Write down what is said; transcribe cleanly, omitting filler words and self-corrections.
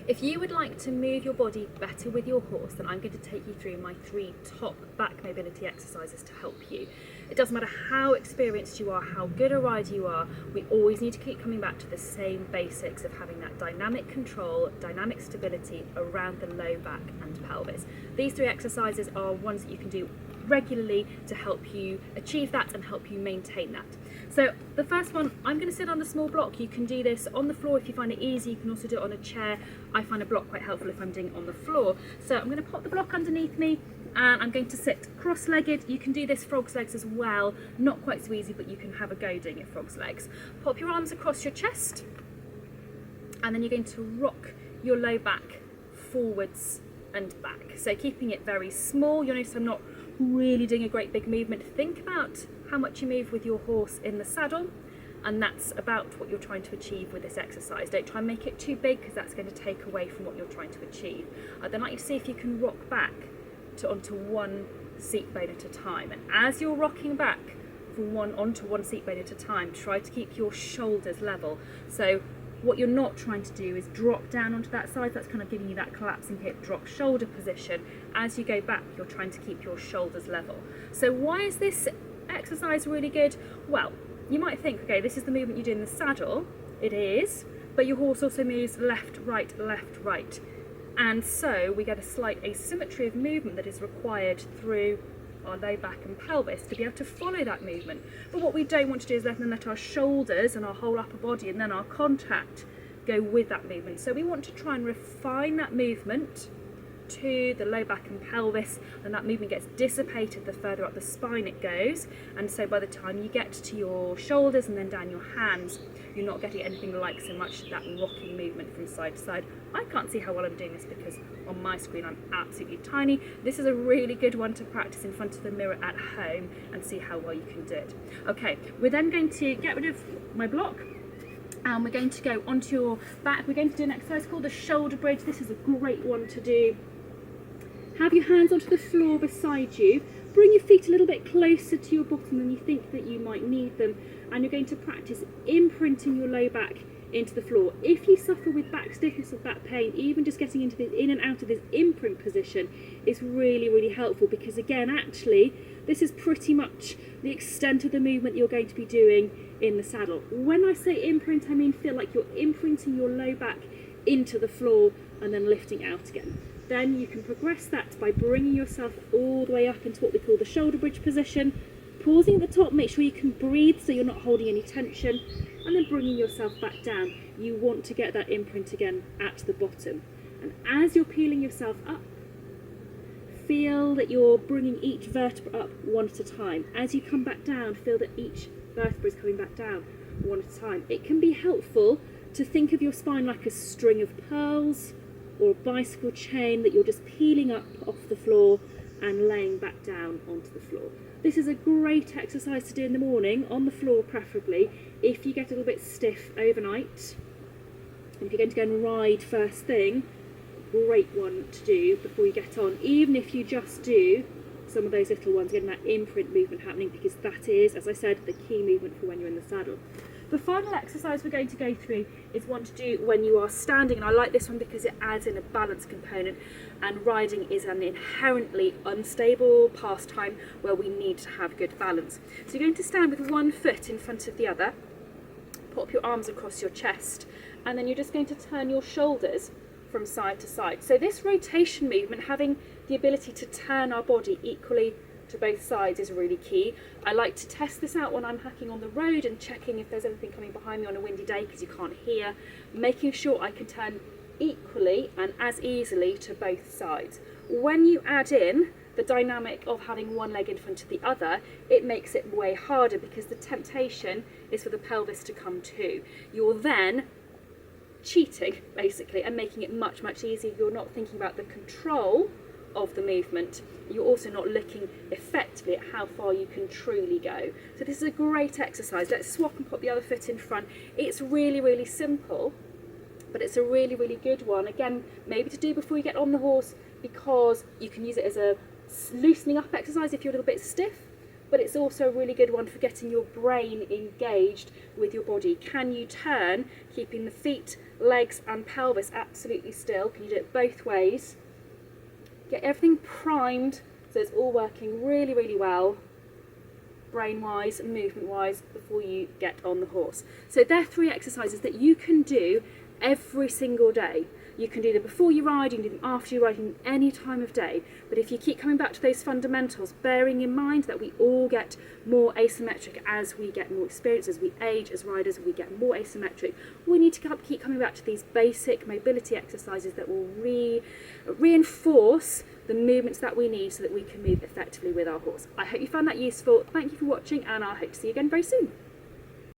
If you would like to move your body better with your horse, then I'm going to take you through my 3 top back mobility exercises to help you. It doesn't matter how experienced you are, how good a rider you are, we always need to keep coming back to the same basics of having that dynamic control, dynamic stability around the low back and pelvis. These 3 exercises are ones that you can do regularly to help you achieve that and help you maintain that. So the first one, I'm going to sit on a small block. You can do this on the floor if you find it easy. You can also do it on a chair. I find a block quite helpful if I'm doing it on the floor. So I'm going to pop the block underneath me and I'm going to sit cross-legged. You can do this frog's legs as well. Not quite so easy, but you can have a go doing it frog's legs. Pop your arms across your chest and then you're going to rock your low back forwards and back. So keeping it very small. You'll notice I'm not really doing a great big movement. Think about how much you move with your horse in the saddle, and that's about what you're trying to achieve with this exercise. Don't try and make it too big because that's going to take away from what you're trying to achieve. I'd then like you to see if you can rock back onto one seat bone at a time, and as you're rocking back onto one seat bone at a time, try to keep your shoulders level. So what you're not trying to do is drop down onto that side. That's kind of giving you that collapsing hip drop shoulder position. As you go back, you're trying to keep your shoulders level. So why is this exercise really good? Well, you might think, okay, this is the movement you do in the saddle. It is, but your horse also moves left, right, and so we get a slight asymmetry of movement that is required through our low back and pelvis to be able to follow that movement. But what we don't want to do is let our shoulders and our whole upper body and then our contact go with that movement. So we want to try and refine that movement to the low back and pelvis, and that movement gets dissipated the further up the spine it goes, and so by the time you get to your shoulders and then down your hands, you're not getting anything like so much that rocking movement from side to side. I can't see how well I'm doing this because on my screen I'm absolutely tiny. This is a really good one to practice in front of the mirror at home and see how well you can do it. Okay, we're then going to get rid of my block and we're going to go onto your back. We're going to do an exercise called the shoulder bridge. This is a great one to do. Have your hands onto the floor beside you. Bring your feet a little bit closer to your bottom than you think that you might need them, and you're going to practice imprinting your low back into the floor. If you suffer with back stiffness or back pain, even just getting into this, in and out of this imprint position is really, really helpful, because again, actually, this is pretty much the extent of the movement you're going to be doing in the saddle. When I say imprint, I mean feel like you're imprinting your low back into the floor and then lifting out again. Then you can progress that by bringing yourself all the way up into what we call the shoulder bridge position, pausing at the top, make sure you can breathe so you're not holding any tension, and then bringing yourself back down. You want to get that imprint again at the bottom. And as you're peeling yourself up, feel that you're bringing each vertebra up one at a time. As you come back down, feel that each vertebra is coming back down one at a time. It can be helpful to think of your spine like a string of pearls or a bicycle chain that you're just peeling up off the floor and laying back down onto the floor. This is a great exercise to do in the morning, on the floor preferably, if you get a little bit stiff overnight. And if you're going to go and ride first thing, great one to do before you get on, even if you just do some of those little ones, getting that imprint movement happening, because that is, as I said, the key movement for when you're in the saddle. The final exercise we're going to go through is one to do when you are standing, and I like this one because it adds in a balance component, and riding is an inherently unstable pastime where we need to have good balance. So you're going to stand with one foot in front of the other, pop your arms across your chest, and then you're just going to turn your shoulders from side to side. So this rotation movement, having the ability to turn our body equally to both sides, is really key. I like to test this out when I'm hacking on the road and checking if there's anything coming behind me on a windy day because you can't hear, making sure I can turn equally and as easily to both sides. When you add in the dynamic of having one leg in front of the other, it makes it way harder because the temptation is for the pelvis to come too. You're then cheating basically and making it much, much easier. You're not thinking about the control of the movement. You're also not looking effectively at how far you can truly go. So this is a great exercise. Let's swap and put the other foot in front. It's really, really simple, but it's a really, really good one. Again, maybe to do before you get on the horse, because you can use it as a loosening up exercise if you're a little bit stiff, but it's also a really good one for getting your brain engaged with your body. Can you turn, keeping the feet, legs and pelvis absolutely still? Can you do it both ways? Get everything primed so it's all working really, really well, brain-wise and movement-wise, before you get on the horse. So they're 3 exercises that you can do every single day. You can do them before you ride, you can do them after you ride, any time of day. But if you keep coming back to those fundamentals, bearing in mind that we all get more asymmetric as we get more experience, as we age, as riders, we get more asymmetric. We need to keep coming back to these basic mobility exercises that will reinforce the movements that we need so that we can move effectively with our horse. I hope you found that useful. Thank you for watching, and I hope to see you again very soon.